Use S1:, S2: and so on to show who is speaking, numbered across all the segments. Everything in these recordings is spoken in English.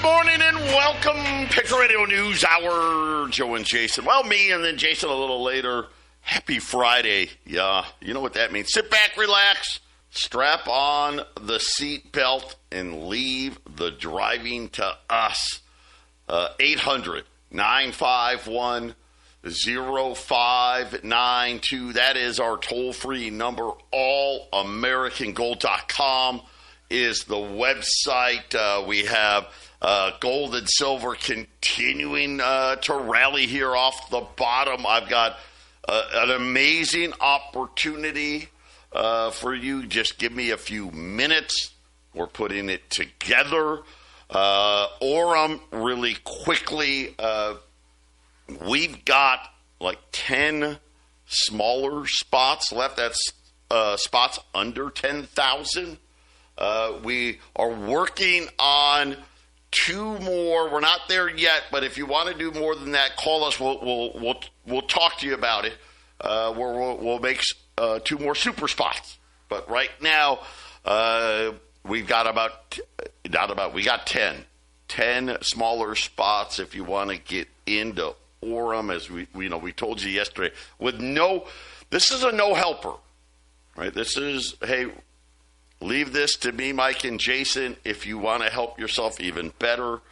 S1: Good morning and welcome. Patriot Radio News Hour. Joe and Jason. Well, me and then Jason a little later. Happy Friday. Yeah, you know what that means. Sit back, relax, strap on the seat belt, and leave the driving to us. 800-951-0592. That is our toll-free number. AllAmericanGold.com is the website. We have gold and silver continuing to rally here off the bottom. I've got an amazing opportunity for you. Just give me a few minutes. We're putting it together. Orem, really quickly, we've got like 10 smaller spots left. That's spots under 10,000. We are working on 2 more. We're not there yet, but if you want to do more than that, call us. We'll talk to you about it. We'll make 2 more super spots. But right now, we've got we got 10 smaller spots if you want to get into Orem, as we told you yesterday. This is a no helper, right? This is, hey, leave this to me, Mike, and Jason. If you want to help yourself, even better.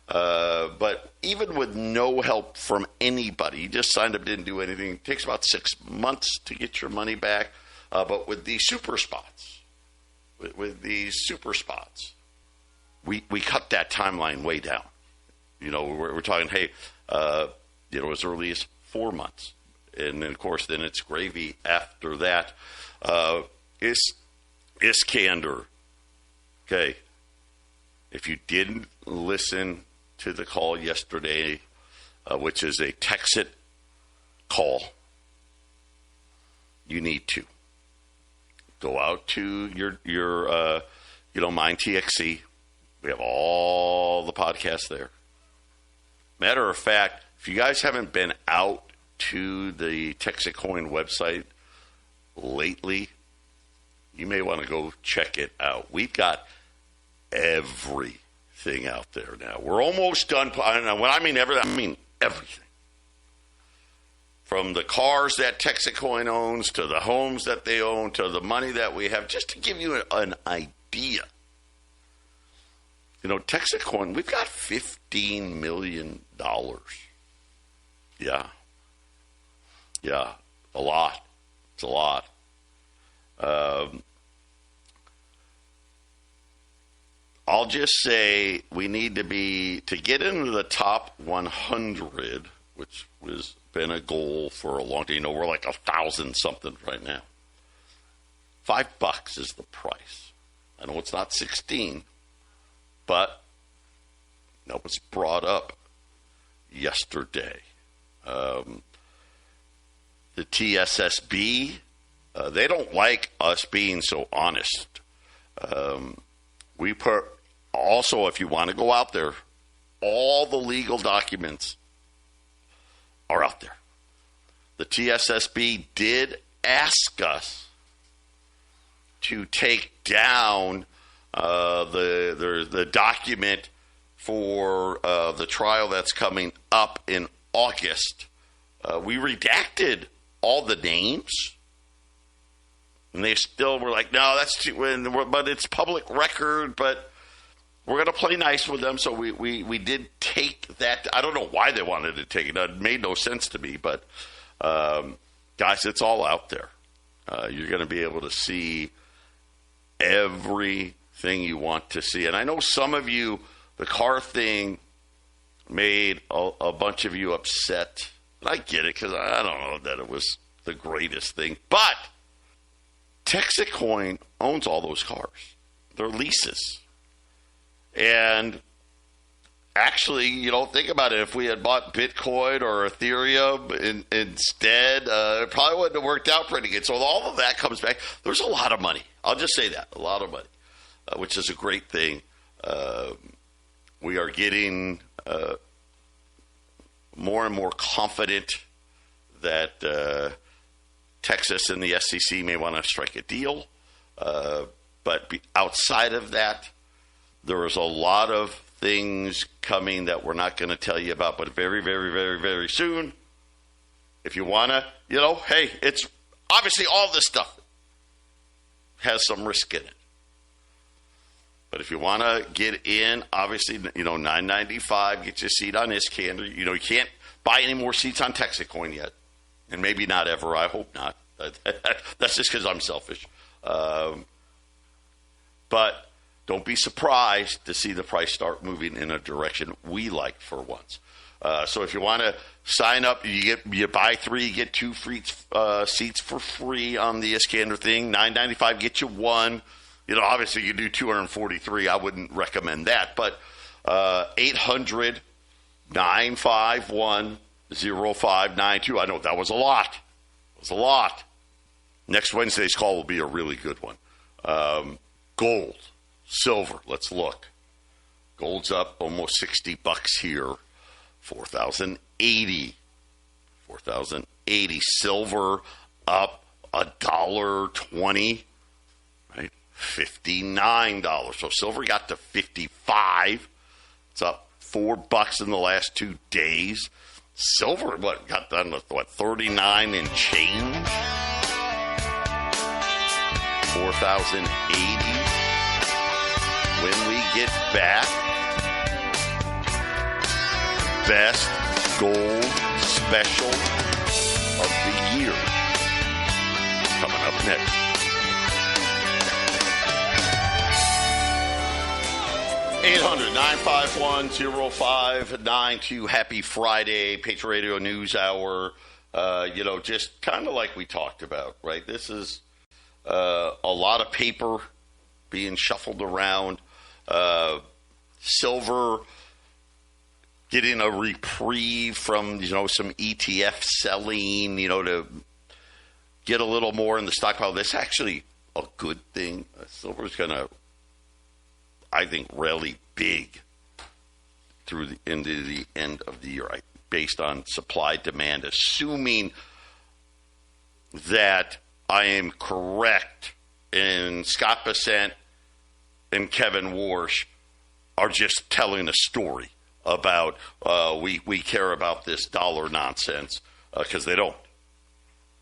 S1: But even with no help from anybody, you just signed up, didn't do anything. It takes about 6 months to get your money back. But with these super spots, we cut that timeline way down. We're talking, hey, as early as 4 months. And then, of course, then it's gravy after that. Iskander. Okay. If you didn't listen to the call yesterday, which is a Texit call, you need to go out to your Mind TXC. We have all the podcasts there. Matter of fact, if you guys haven't been out to the Texit Coin website lately, you may want to go check it out. We've got everything out there now. We're almost done. When I mean everything, I mean everything. From the cars that Texit Coin owns, to the homes that they own, to the money that we have, just to give you an idea. Texit Coin, we've got $15 million. Yeah. Yeah, a lot. It's a lot. I'll just say we need to get into the top 100, which has been a goal for a long time. We're like 1,000 something right now. $5 is the price. I know it's not 16, but that was brought up yesterday. The TSSB, they don't like us being so honest. We put, also, if you want to go out there, all the legal documents are out there. The TSSB did ask us to take down the document for the trial that's coming up in August. We redacted all the names. And they still were like, no, that's too, but it's public record, but we're going to play nice with them. So we did take that. I don't know why they wanted to take it. It made no sense to me, but guys, it's all out there. You're going to be able to see everything you want to see. And I know some of you, the car thing made a bunch of you upset. And I get it, because I don't know that it was the greatest thing. But Texit Coin owns all those cars. They're leases. And actually, think about it. If we had bought Bitcoin or Ethereum instead, it probably wouldn't have worked out pretty good. So all of that comes back. There's a lot of money. I'll just say that. A lot of money, which is a great thing. We are getting more and more confident that Texas and the SEC may want to strike a deal. But outside of that, There is a lot of things coming that we're not going to tell you about, but very, very, very, very soon. If you want to, hey, it's obviously all this stuff has some risk in it. But if you want to get in, obviously, $9.95, get you a seat on Iskander. You can't buy any more seats on Texacoin yet. And maybe not ever. I hope not. That's just because I'm selfish. But don't be surprised to see the price start moving in a direction we like for once. So if you want to sign up, you buy 3, you get 2 free seats for free on the Iskander thing. $9.95 get you 1. Obviously you do 243. I wouldn't recommend that. But 800-951-0592. I know that was a lot. It was a lot. Next Wednesday's call will be a really good one. Gold, silver, let's look. Gold's up almost $60 here. 4,080. 4,080. Silver up $1.20. Right? $59. So silver got to 55. It's up $4 in the last 2 days. Silver, got down to 39 and change? 4,080. When we get back, best gold special of the year. Coming up next. $800-951-0592. Happy Friday, Patriot Radio News Hour. Just kind of like we talked about, right? This is a lot of paper being shuffled around. Silver getting a reprieve from, some ETF selling, to get a little more in the stockpile. That's actually a good thing. Silver's going to, I think, rally big into the end of the year, based on supply demand, assuming that I am correct and Scott Bessent and Kevin Warsh are just telling a story about we care about this dollar nonsense, because they don't.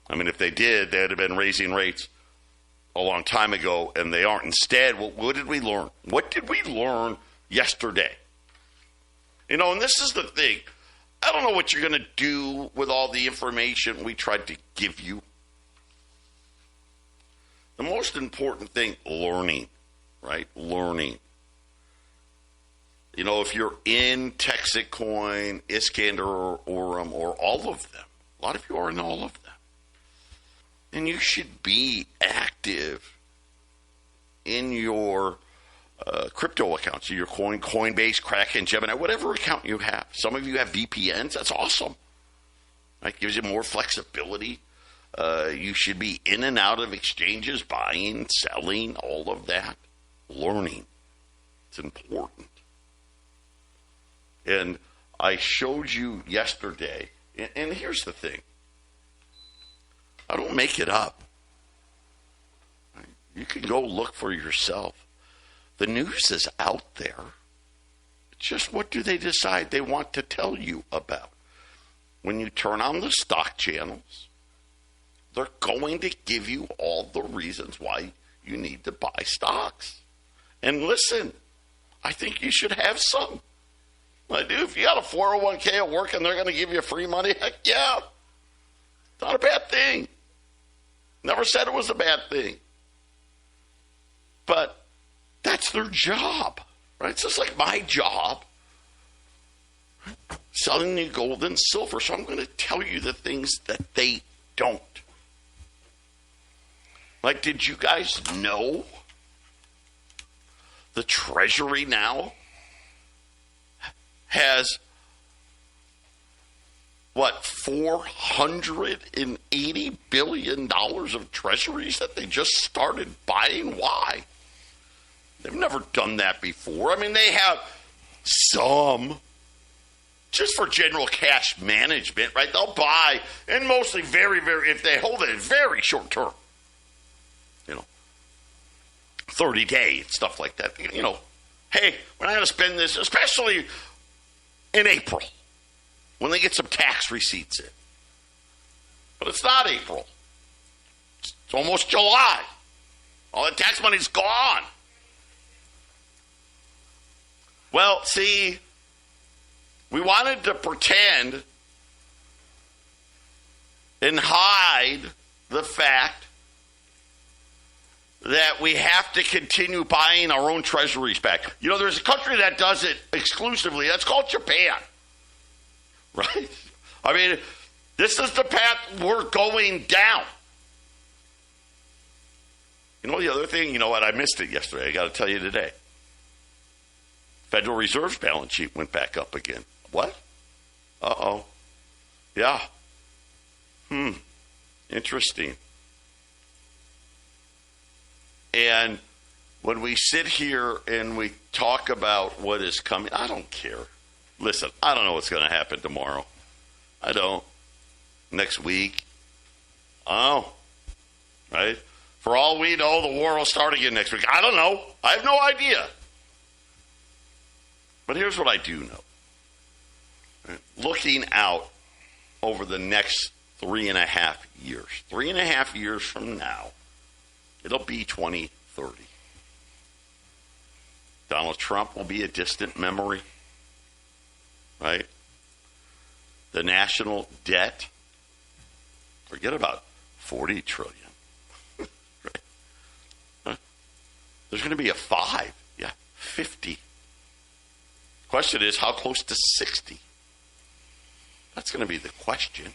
S1: I mean, if they did, they'd have been raising rates a long time ago, and they aren't. Instead, what did we learn? What did we learn yesterday? And this is the thing. I don't know what you're going to do with all the information we tried to give you. The most important thing, learning, right? Learning. If you're in Texacoin, Iskander, or Orem, or all of them, a lot of you are in all of them, and you should be active in your crypto accounts, your Coinbase, Kraken, Gemini, whatever account you have. Some of you have VPNs. That's awesome. Right? Gives you more flexibility. You should be in and out of exchanges, buying, selling, all of that. Learning. It's important. And I showed you yesterday, and here's the thing. I don't make it up. You can go look for yourself. The news is out there. It's just, what do they decide they want to tell you about? When you turn on the stock channels, they're going to give you all the reasons why you need to buy stocks. And listen, I think you should have some. I do. If you got a 401k at work and they're going to give you free money, heck yeah. It's not a bad thing. Never said it was a bad thing. But that's their job, right? It's just like my job, selling you gold and silver. So I'm going to tell you the things that they don't. Like, did you guys know the Treasury now has, $480 billion of treasuries that they just started buying? Why? They've never done that before. I mean, they have some just for general cash management, right? They'll buy, and mostly very, very, if they hold it very short term, 30 days, stuff like that, hey, we're not going to spend this, especially in April when they get some tax receipts in. But it's not April. It's almost July. All the tax money's gone. Well, see, we wanted to pretend and hide the fact that we have to continue buying our own treasuries back. You know, there's a country that does it exclusively. That's called Japan. Right? I mean, this is the path we're going down. You know, the other thing, you know what? I missed it yesterday. I got to tell you today. Federal Reserve's balance sheet went back up again. What? Uh-oh. Yeah. Interesting. And when we sit here and we talk about what is coming, I don't care. Listen, I don't know what's going to happen tomorrow. I don't. Next week. Oh. Right? For all we know, the war will start again next week. I don't know. I have no idea. But here's what I do know. Looking out over the next 3.5 years. 3.5 years from now, it'll be 2030. Donald Trump will be a distant memory. Right? The national debt, forget about $40 trillion. Right? Huh? There's going to be a 5. Yeah, 50. Question is, how close to 60? That's going to be the question.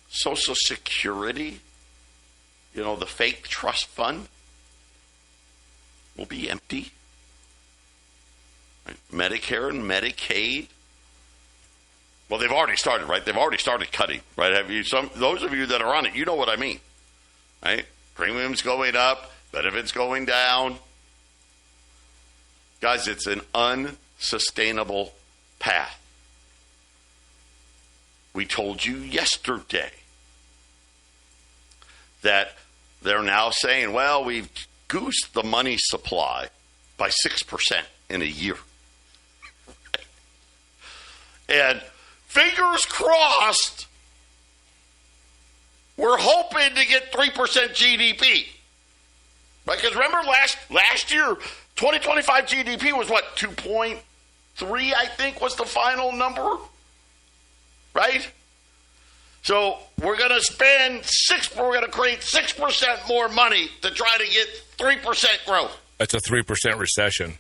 S1: Social Security, you know, the fake trust fund will be empty. Right? Medicare and Medicaid. Well, they've already started, right? They've already started cutting, right? Those of you that are on it, you know what I mean, right? Premiums going up, benefits going down. Guys, it's an unsustainable path. We told you yesterday that they're now saying, well, we've goosed the money supply by 6% in a year. And fingers crossed, we're hoping to get 3% GDP. Right? Because remember last year, 2025 GDP was what, 2.3, I think, was the final number? Right? So we're going to spend we're going to create 6% more money to try to get 3% growth.
S2: That's a 3% recession.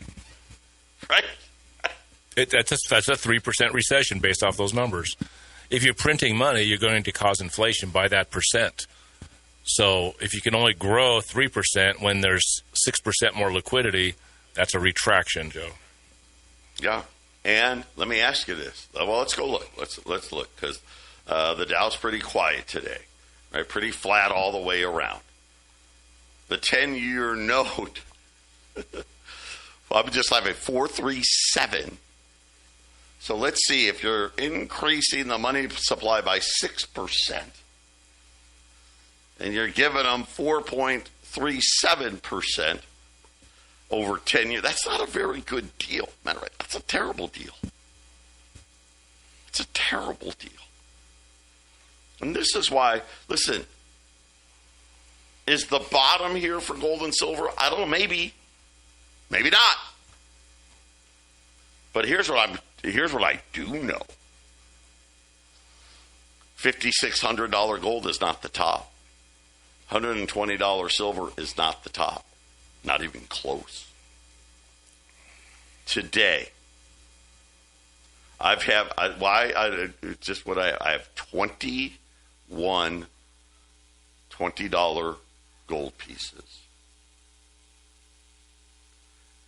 S1: Right?
S2: That's a 3% recession based off those numbers. If you're printing money, you're going to cause inflation by that percent. So if you can only grow 3% when there's 6% more liquidity, that's a retraction, Joe.
S1: Yeah. And let me ask you this. Well, let's go look. Let's look, because the Dow's pretty quiet today, right? Pretty flat all the way around. The 10-year note, well, I'm just having 437. So let's see, if you're increasing the money supply by 6% and you're giving them 4.37% over 10 years, that's not a very good deal. Matter of fact, that's a terrible deal. It's a terrible deal. And this is why, listen, is the bottom here for gold and silver? I don't know, maybe. Maybe not. But here's what I do know. $5,600 gold is not the top. $120 silver is not the top. Not even close. Today, I have 21 $20 gold pieces.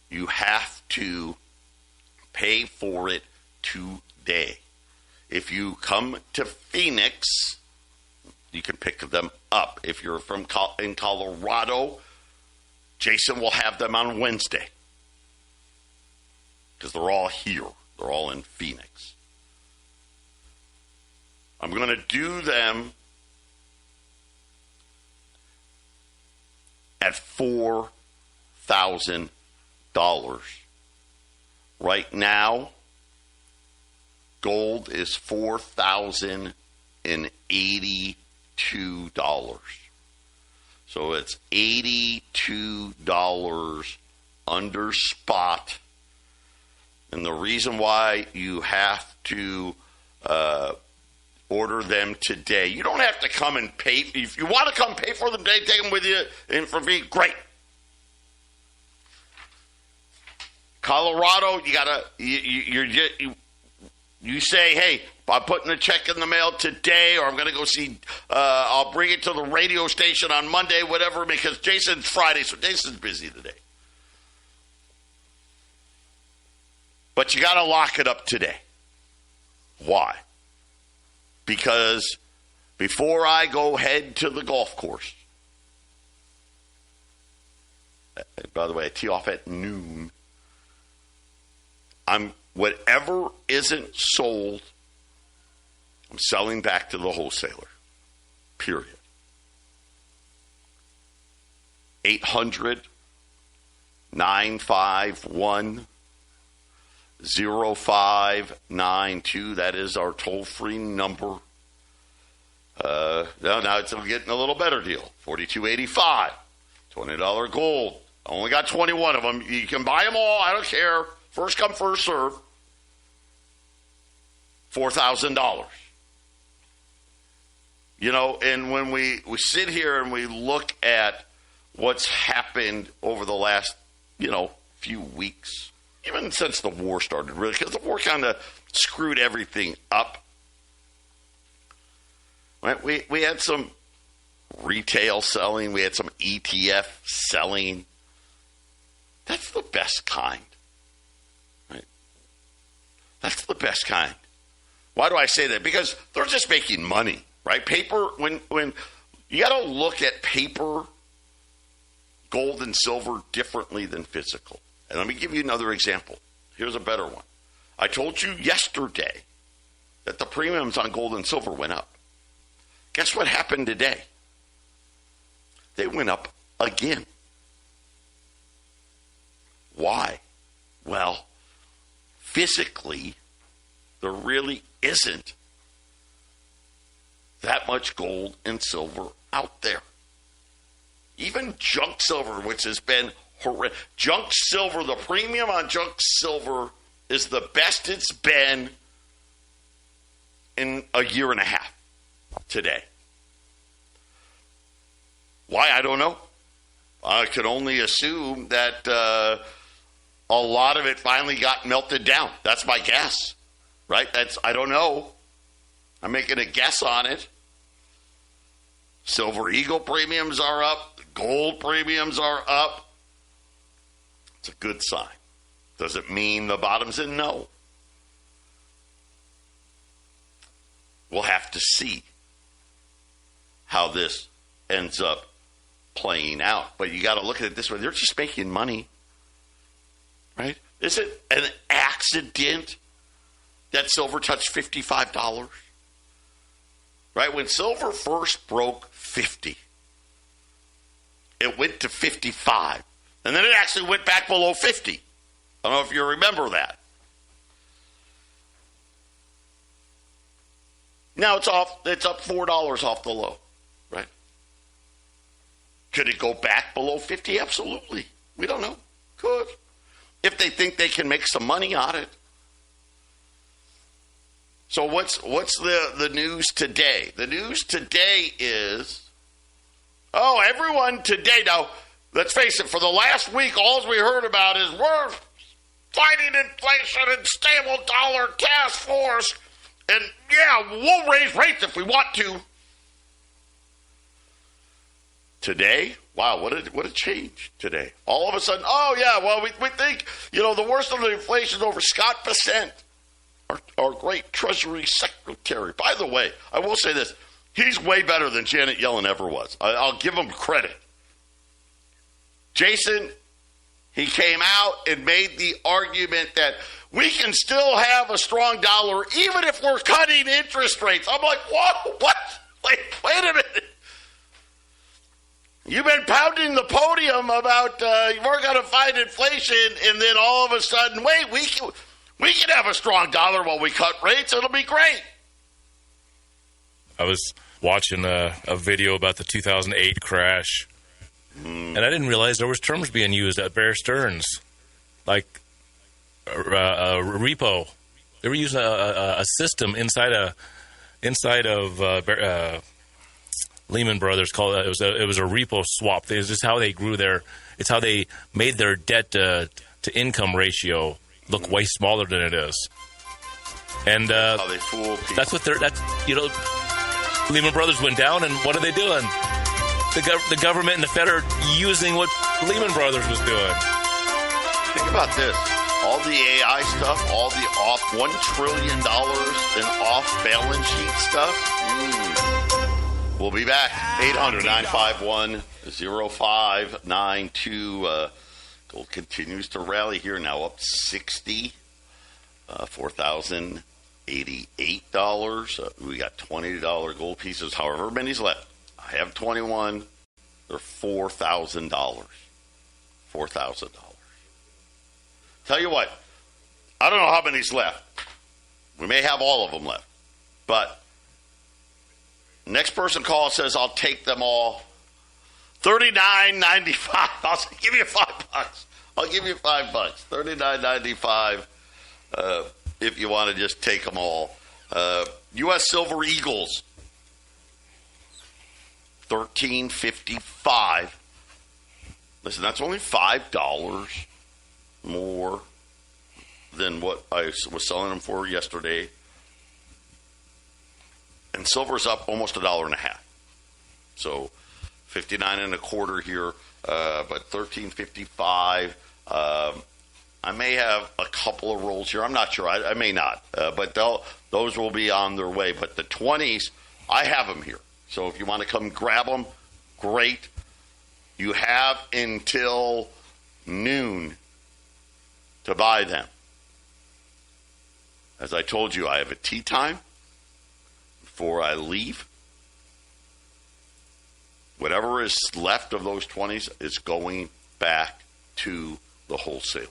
S1: You have to pay for it today. If you come to Phoenix, you can pick them up. If you're in Colorado, Jason will have them on Wednesday, because they're all here. They're all in Phoenix. I'm going to do them at $4,000. Right now, gold is $4,082. So it's $82 under spot. And the reason why you have to order them today, you don't have to come and pay. If you want to come pay for them today, take them with you in for me. Great. Colorado, you say, hey, I'm putting a check in the mail today, or I'm going to go see, I'll bring it to the radio station on Monday, whatever, because Jason's Friday, so Jason's busy today. But you got to lock it up today. Why? Because before I go head to the golf course, by the way, I tee off at noon, whatever isn't sold, I'm selling back to the wholesaler. Period. 800-951-0592. That is our toll-free number. Now it's getting a little better deal. $42.85. $20 gold. I only got 21 of them. You can buy them all. I don't care. First come, first serve. $4,000. And when we sit here and we look at what's happened over the last, few weeks, even since the war started, really, because the war kind of screwed everything up. Right? We had some retail selling. We had some ETF selling. That's the best kind. Right? That's the best kind. Why do I say that? Because they're just making money, right? Paper, when you got to look at paper, gold and silver differently than physical. And let me give you another example. Here's a better one. I told you yesterday that the premiums on gold and silver went up. Guess what happened today? They went up again. Why? Well, physically, there really isn't that much gold and silver out there. Even junk silver, which has been horrific. Junk silver, the premium on junk silver is the best it's been in a year and a half today. Why? I don't know. I could only assume that a lot of it finally got melted down. That's my guess, right? I don't know. I'm making a guess on it. Silver Eagle premiums are up. Gold premiums are up. It's a good sign. Does it mean the bottom's in? No. We'll have to see how this ends up playing out. But you got to look at it this way. They're just making money. Right? Is it an accident that silver touched $55? Right? When silver first broke 50, it went to 55. And then it actually went back below 50. I don't know if you remember that. Now it's up $4 off the low, right? Could it go back below 50? Absolutely. We don't know. Could. If they think they can make some money on it. So what's the news today? The news today is, everyone today, now, let's face it, for the last week, all we heard about is we're fighting inflation and stable dollar task force, and yeah, we'll raise rates if we want to. Today, wow, what a change today. All of a sudden, we think, the worst of the inflation is over. Scott Bessent, our great Treasury Secretary. By the way, I will say this. He's way better than Janet Yellen ever was. I'll give him credit. Jason, he came out and made the argument that we can still have a strong dollar even if we're cutting interest rates. I'm like, what? Wait a minute. You've been pounding the podium about we're going to fight inflation, and then all of a sudden, wait, we can have a strong dollar while we cut rates. It'll be great.
S2: I was watching a video about the 2008 crash, and I didn't realize there was terms being used at Bear Stearns, like a repo. They were using a system inside of Lehman Brothers called it was a repo swap. This is how they grew it's how they made their debt to income ratio look way smaller than it is. And
S1: how they fool people.
S2: That's what Lehman Brothers went down, and what are they doing? The government and the Fed are using what Lehman Brothers was doing.
S1: Think about this. All the AI stuff, all the off $1 trillion in off-balance sheet stuff. We'll be back. 800-951-0592. Gold continues to rally here, now up 60, $4,088. We got $20 gold pieces, however many's left. I have 21. They're $4,000. $4,000. Tell you what, I don't know how many's left. We may have all of them left. But next person calls says, I'll take them all. $39.95. I'll give you $5. I'll give you $5. $39.95 if you want to just take them all. U.S. Silver Eagles, $13.55. Listen, that's only $5 more than what I was selling them for yesterday. And silver's up almost $1.50. So 59.25 here, but $13.55. I may have a couple of rolls here. I'm not sure. I may not, but those will be on their way. But the 20s, I have them here. So if you want to come grab them, great. You have until noon to buy them. As I told you, I have a tea time before I leave. Whatever is left of those 20s is going back to the wholesaler.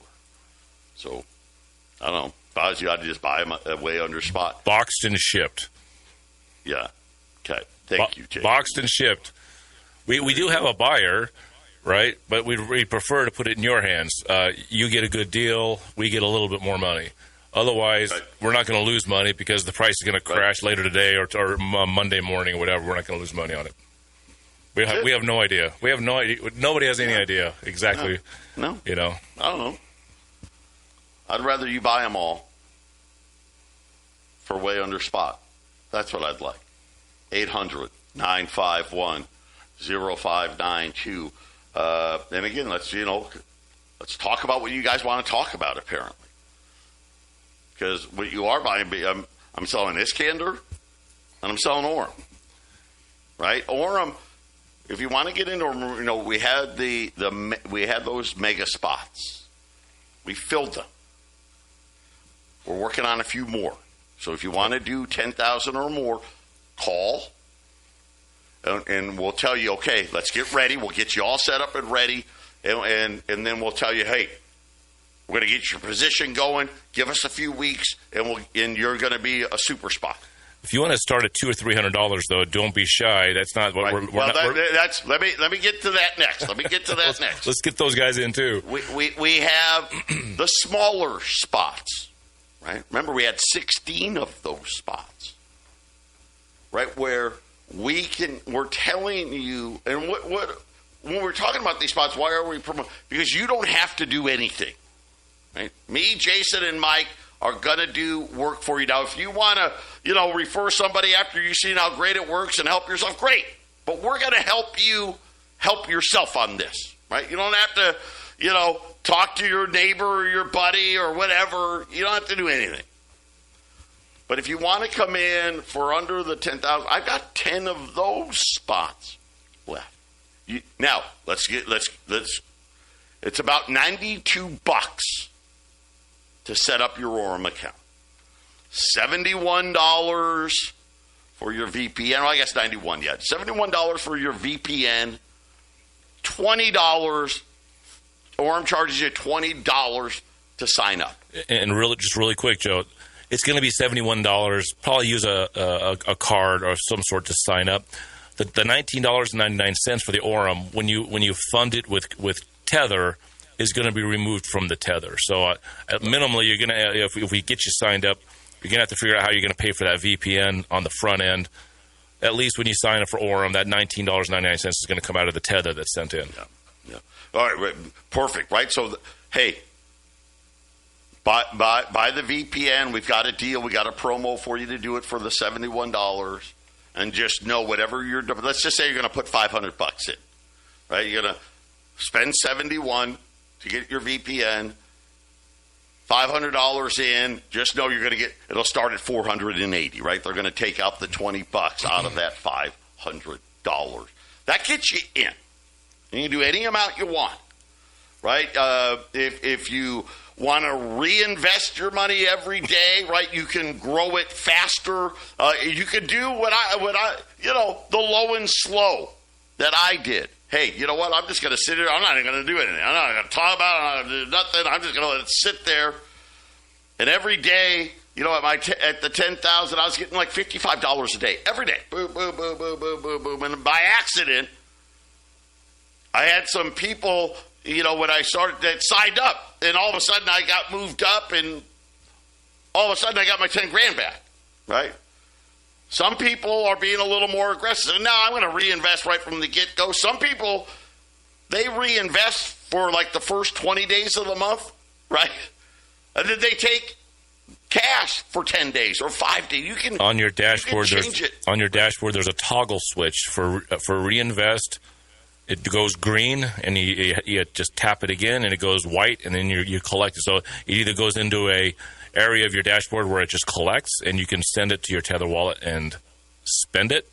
S1: So, I don't know. If I was you, I'd just buy them way under spot.
S2: Boxed and shipped.
S1: Yeah. Okay. Thank you, Jay.
S2: Boxed and shipped. We do have a buyer, right? But we prefer to put it in your hands. You get a good deal. We get a little bit more money. Otherwise, right, we're not going to lose money because the price is going to crash later today or Monday morning or whatever. We're not going to lose money on it. We have no idea. We have no idea. Nobody has any idea exactly.
S1: No.
S2: You know.
S1: I don't know. I'd rather you buy them all for way under spot. That's what I'd like. 800-951-0592. And again, let's talk about what you guys want to talk about, apparently. Because what you are buying, I'm selling Iskander and I'm selling Orem. Right? Orem, if you want to get into, we had we had those mega spots. We filled them. We're working on a few more. So if you want to do 10,000 or more, call. And we'll tell you, okay, let's get ready. We'll get you all set up and ready. And then we'll tell you, hey, we're going to get your position going. Give us a few weeks, and you're going to be a super spot.
S2: If you want to start at $200 or $300, though, don't be shy. That's not what
S1: right. Let me get to that next. Next.
S2: Let's get those guys in too.
S1: We have the smaller spots, right? Remember, we had 16 of those spots, right? Where we're telling you, and what when we're talking about these spots, why are we promoting? Because you don't have to do anything. Right? Me, Jason, and Mike are going to do work for you. Now, if you want to, refer somebody after you've seen how great it works and help yourself, great. But we're going to help you help yourself on this, right? You don't have to, talk to your neighbor or your buddy or whatever. You don't have to do anything. But if you want to come in for under the 10,000, I've got 10 of those spots left. Now, let's. It's about $92 to set up your Orem account. $71 for your VPN. Well, I guess $91 yet. $71 for your VPN $20. Orem charges you $20 to sign up.
S2: And really quick, Joe, it's going to be $71. Probably use a card or some sort to sign up. The $19.99 for the Orem, when you fund it with Tether, is going to be removed from the Tether. So minimally, you're going to, if we get you signed up, you're going to have to figure out how you're going to pay for that VPN on the front end. At least when you sign up for Orem, that $19.99 is going to come out of the Tether that's sent in.
S1: Yeah. All right, perfect, right? So, hey, buy the VPN. We've got a deal. We got a promo for you to do it for the $71. And just know whatever you're doing. Let's just say you're going to put $500 in, right? You're going to spend $71 to get your VPN. $500 in. Just know you're going to get. It'll start at $480, right? They're going to take out the $20 out of that $500. That gets you in. You can do any amount you want, right? If you want to reinvest your money every day, right? You can grow it faster. You can do what I the low and slow that I did. Hey, you know what? I'm just going to sit here. I'm not even going to do anything. I'm not going to talk about it. I'm not going to do nothing. I'm just going to let it sit there. And every day, at the 10,000, I was getting like $55 a day every day. Boom, boom, boom, boom, boom, boom, boom. And by accident, I had some people, when I started, that signed up. And all of a sudden, I got moved up, and all of a sudden, I got my $10,000 back, right? Some people are being a little more aggressive. No, I'm going to reinvest right from the get-go. Some people, they reinvest for like the first 20 days of the month, right? And then they take cash for 10 days or 5 days. You can
S2: on your dashboard.
S1: Change it.
S2: On your dashboard, there's a toggle switch for reinvest. It goes green, and you just tap it again, and it goes white, and then you collect it. So it either goes into a area of your dashboard where it just collects, and you can send it to your Tether wallet and spend it,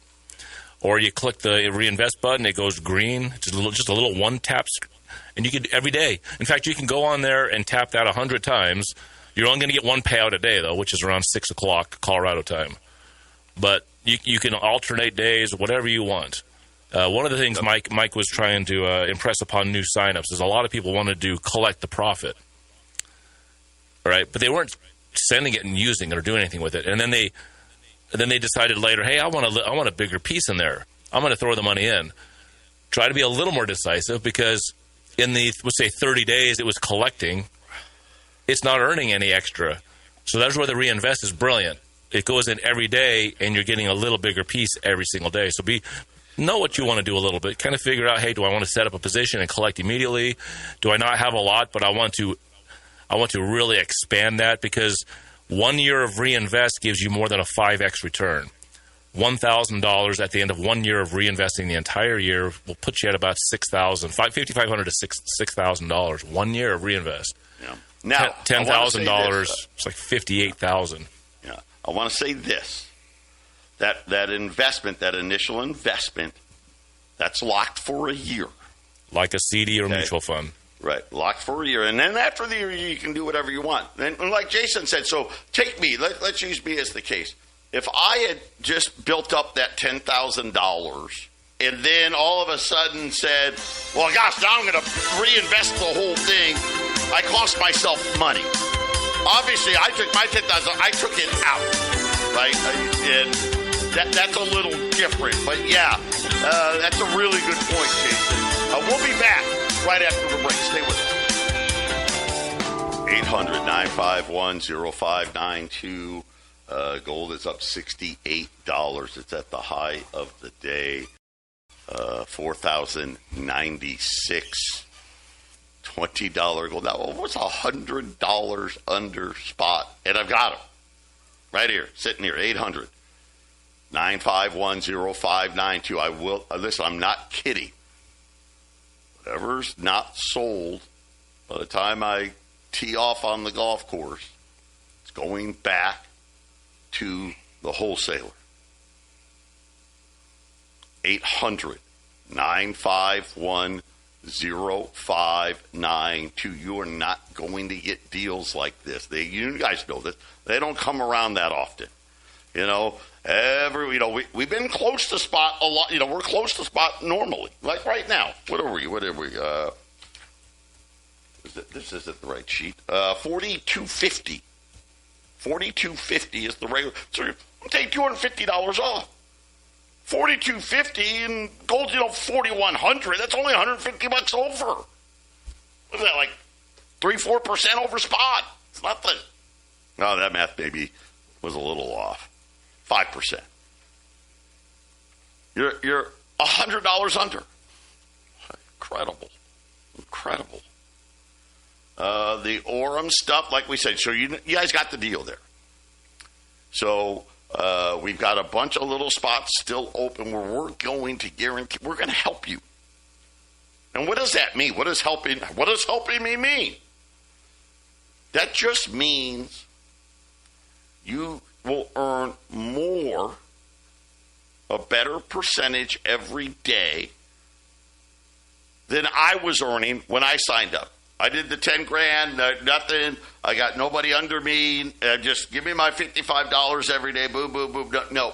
S2: or you click the reinvest button, it goes green, just a little one tap, and you can every day. In fact, you can go on there and tap that 100 times. You're only going to get one payout a day, though, which is around 6 o'clock Colorado time. But you can alternate days, whatever you want. One of the things Mike was trying to impress upon new signups is a lot of people wanted to collect the profit, right? But they weren't sending it and using it or doing anything with it. And then they decided later, hey, I want a bigger piece in there. I'm going to throw the money in. Try to be a little more decisive, because in the, let's say, 30 days it was collecting, it's not earning any extra. So that's where the reinvest is brilliant. It goes in every day, and you're getting a little bigger piece every single day. So know what you want to do a little bit. Kind of figure out, hey, do I want to set up a position and collect immediately? Do I not have a lot, but I want to really expand that? Because 1 year of reinvest gives you more than a 5x return. $1,000 at the end of 1 year of reinvesting the entire year will put you at about $5,500 to $6,000. 1 year of reinvest.
S1: Yeah. Now,
S2: $10,000, it's like $58,000.
S1: Yeah. I want to say this. That investment, that initial investment, that's locked for a year.
S2: Like a CD or mutual fund.
S1: Right, locked for a year. And then after the year, you can do whatever you want. And like Jason said, so take me. Let's use me as the case. If I had just built up that $10,000 and then all of a sudden said, well, gosh, now I'm going to reinvest the whole thing, I cost myself money. Obviously, I took my $10,000, I took it out, right? And that's a little different. But, yeah, that's a really good point, Jason. We'll be back right after the break. Stay with us. 800-951-0592. Gold is up $68. It's at the high of the day. $4,096. $20 gold. That was $100 under spot. And I've got them right here, sitting here, 800-951-0592. I will, listen, I'm not kidding. Whatever's not sold, by the time I tee off on the golf course, it's going back to the wholesaler. 800-951-0592. You are not going to get deals like this. You guys know this. They don't come around that often. We've been close to spot a lot. We're close to spot normally. Like right now. What are we? This isn't the right sheet. 42.50. 42.50 is the regular. So I'm taking $250 off. 42.50 and gold's 4,100. That's only $150 over. What's that, like 3-4% over spot? It's nothing. No, that math maybe was a little off. 5%. You're $100 under. Incredible. The Orem stuff, like we said, so you guys got the deal there. So we've got a bunch of little spots still open where we're going to help you. And what does that mean? What does helping me mean? That just means you will earn more, a better percentage every day than I was earning when I signed up. I did the 10 grand, nothing. I got nobody under me. Just give me my $55 every day. Boom, boom, boom. No.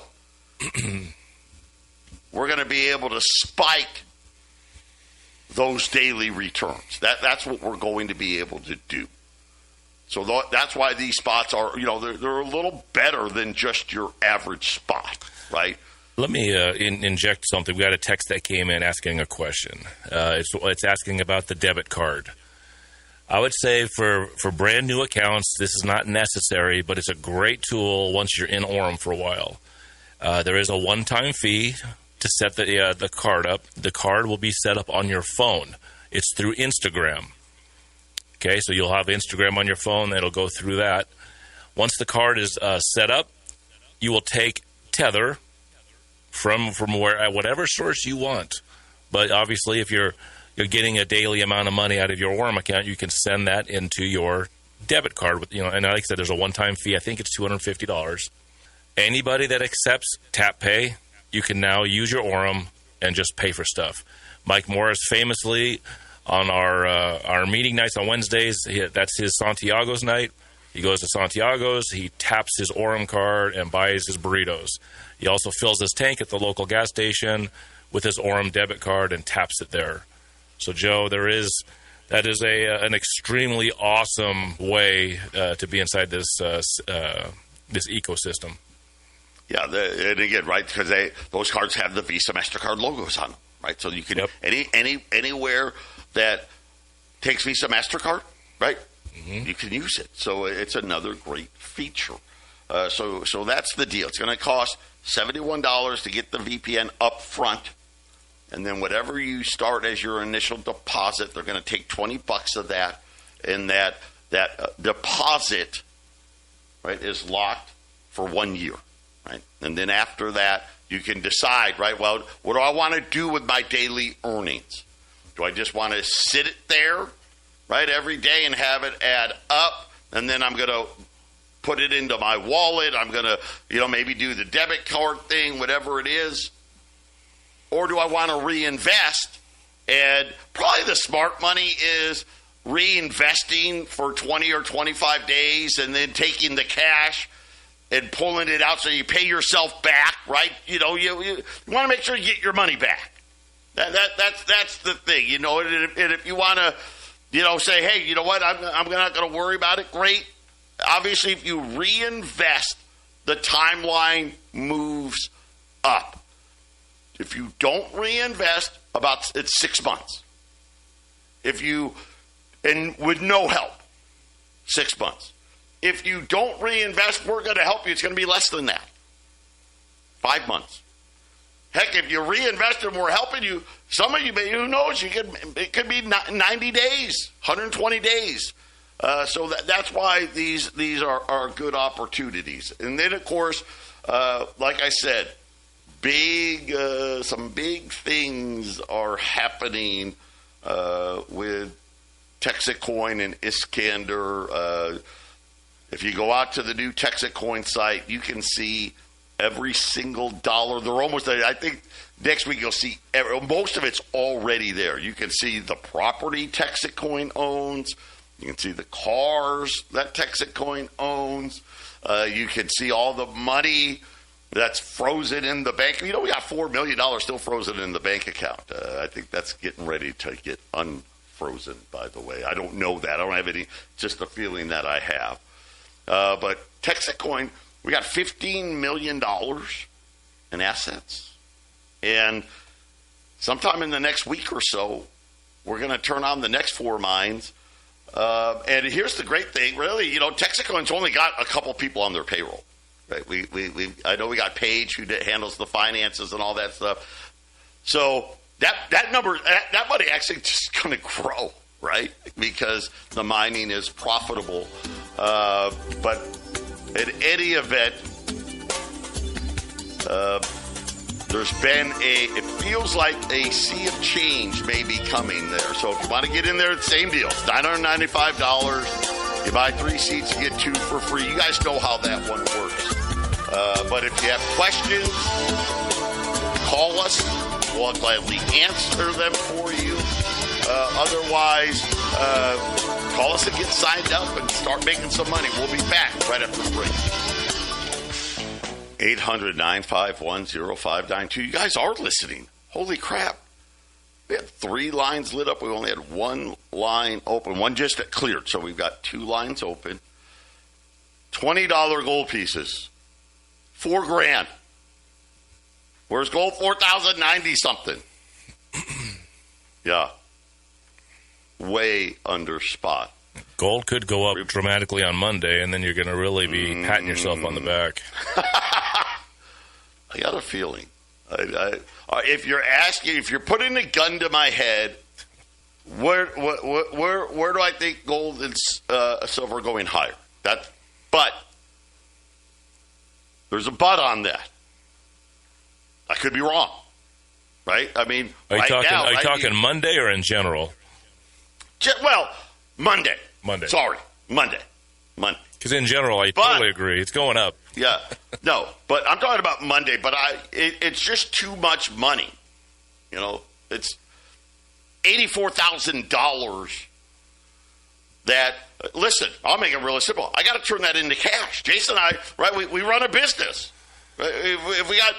S1: We're going to be able to spike those daily returns. That's what we're going to be able to do. So that's why these spots are, they're a little better than just your average spot, right?
S2: Let me inject something. We got a text that came in asking a question. It's asking about the debit card. I would say for brand new accounts, this is not necessary, but it's a great tool once you're in Orem for a while. There is a one-time fee to set the card up. The card will be set up on your phone. It's through Instagram. Okay, so you'll have Instagram on your phone. It'll go through that. Once the card is set up, you will take Tether from whatever source you want. But obviously, if you're getting a daily amount of money out of your Orem account, you can send that into your debit card. And like I said, there's a one-time fee. I think it's $250. Anybody that accepts Tap Pay, you can now use your Orem and just pay for stuff. Mike Morris famously, on our meeting nights on Wednesdays, that's his Santiago's night. He goes to Santiago's, he taps his Orem card and buys his burritos. He also fills his tank at the local gas station with his Orem debit card and taps it there. So, Joe, that is an extremely awesome way to be inside this ecosystem.
S1: Yeah, and again, right, because those cards have the Visa, MasterCard logos on them, right? So you can anywhere that takes Visa, MasterCard, right? Mm-hmm. You can use it. So it's another great feature. So that's the deal. It's going to cost $71 to get the VPN up front. And then whatever you start as your initial deposit, they're going to take $20 of that. And that deposit, right, is locked for 1 year, right? And then after that, you can decide, right, well, what do I want to do with my daily earnings? Do I just want to sit it there, right, every day and have it add up? And then I'm going to put it into my wallet. I'm going to, maybe do the debit card thing, whatever it is. Or do I want to reinvest? And probably the smart money is reinvesting for 20 or 25 days and then taking the cash and pulling it out so you pay yourself back, right? You want to make sure you get your money back. That's the thing, And if you want to, say, hey, you know what, I'm not going to worry about it, great. Obviously, if you reinvest, the timeline moves up. If you don't reinvest, it's 6 months. And with no help, 6 months. If you don't reinvest, we're going to help you. It's going to be less than that. 5 months. Heck, if you reinvest and we're helping you, some of you, who knows, it could be 90 days, 120 days. So that's why these are good opportunities. And then, of course, like I said, some big things are happening with Texacoin and Iskander. If you go out to the new Texacoin site, you can see every single dollar. They're almost there. I think next week you'll see most of it's already there. You can see the property Texacoin owns. You can see the cars that Texacoin owns. You can see all the money that's frozen in the bank. You know, we got $4 million still frozen in the bank account. I think that's getting ready to get unfrozen, by the way. I don't know that. I don't have any, just a feeling that I have. But Texacoin, we got $15 million in assets. And sometime in the next week or so, we're going to turn on the next 4 mines. And here's the great thing, really, you know, Texacoin's only got a couple people on their payroll. Right? I know we got Paige who handles the finances and all that stuff. So that number, that money actually just going to grow, right? Because the mining is profitable. But in any event, there's been it feels like a sea of change may be coming there. So if you want to get in there, same deal. $995. You buy 3 seats, you get 2 for free. You guys know how that one works. But if you have questions, call us. We'll gladly answer them for you. Otherwise, call us and get signed up and start making some money. We'll be back right after the break. 800-951-0592. You guys are listening. Holy crap. We had 3 lines lit up. We only had 1 line open. 1 just cleared. So we've got 2 lines open. $20 gold pieces. $4,000. Where's gold? 4,090 something. Yeah. Way under spot.
S2: Gold could go up dramatically on Monday, and then you're going to really be patting yourself on the back.
S1: I got a feeling. If you're putting a gun to my head, where do I think gold and silver are going higher? But there's a but on that. I could be wrong, right? I mean,
S2: are you talking Monday or in general?
S1: Well, Monday. Sorry, Monday.
S2: Because in general, I totally agree. It's going up.
S1: Yeah. No, but I'm talking about Monday, but it's just too much money. You know, it's $84,000 that, listen, I'll make it really simple. I got to turn that into cash. Jason and I, right, we run a business. If we got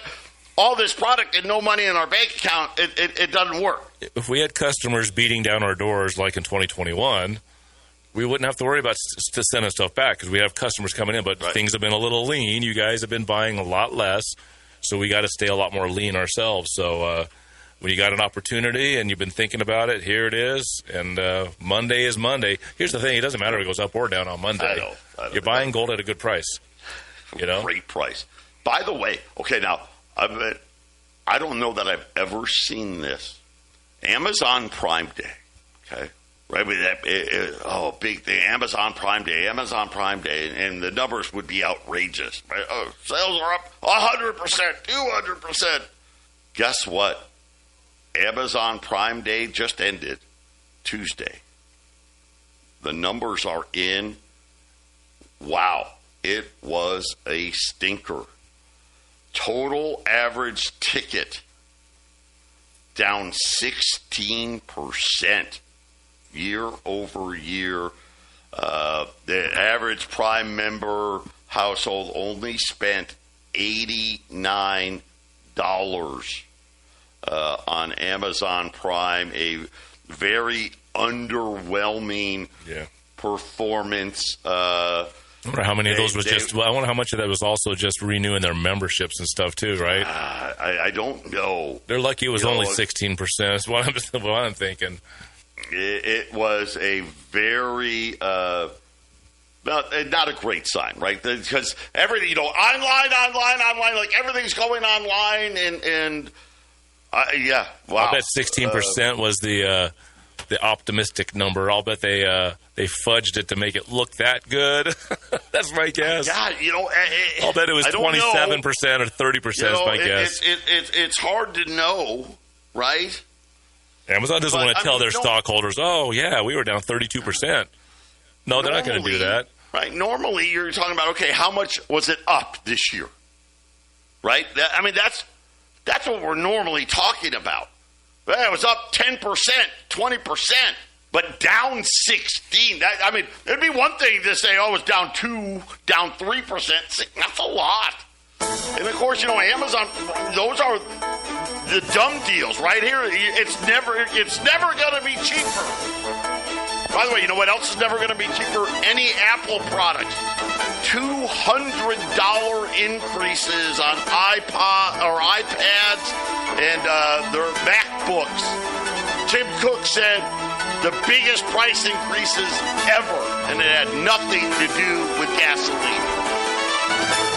S1: all this product and no money in our bank account, it doesn't work.
S2: If we had customers beating down our doors like in 2021, we wouldn't have to worry about sending stuff back because we have customers coming in. But things have been a little lean. You guys have been buying a lot less, so we got to stay a lot more lean ourselves. So when you got an opportunity and you've been thinking about it, here it is. And Monday is Monday. Here's the thing. It doesn't matter if it goes up or down on Monday.
S1: I know.
S2: You're buying gold at a good price. You know?
S1: Great price. By the way, okay, now, I don't know that I've ever seen this. Amazon Prime Day, okay? Right, with that, big thing. Amazon Prime Day, and the numbers would be outrageous. Right? Oh, sales are up 100%, 200%. Guess what? Amazon Prime Day just ended Tuesday. The numbers are in. Wow, it was a stinker. Total average ticket down 16%. Year over year, the average Prime member household only spent $89 on Amazon Prime. A very underwhelming performance.
S2: I wonder how many of those was I wonder how much of that was also just renewing their memberships and stuff too, right?
S1: I don't know.
S2: They're lucky it was only 16%. That's what I'm thinking.
S1: It was a very not a great sign, right? Because everything, online, like everything's going online, and wow.
S2: I bet 16% was the optimistic number. I'll bet they fudged it to make it look that good. That's my guess.
S1: God,
S2: I'll bet it was 27% or 30%. My guess.
S1: It's hard to know, right?
S2: Amazon doesn't want to tell their stockholders, oh, yeah, we were down 32%. No, they're not going to do that.
S1: Right. Normally, you're talking about, okay, how much was it up this year? Right? That's what we're normally talking about. It was up 10%, 20%, but down 16%. It'd be one thing to say, oh, it was down 2%, down 3%. That's a lot. And of course, Amazon, those are the dumb deals right here. It's never going to be cheaper. By the way, you know what else is never going to be cheaper? Any Apple products. $200 increases on iPod or iPads and their MacBooks. Tim Cook said the biggest price increases ever, and it had nothing to do with gasoline.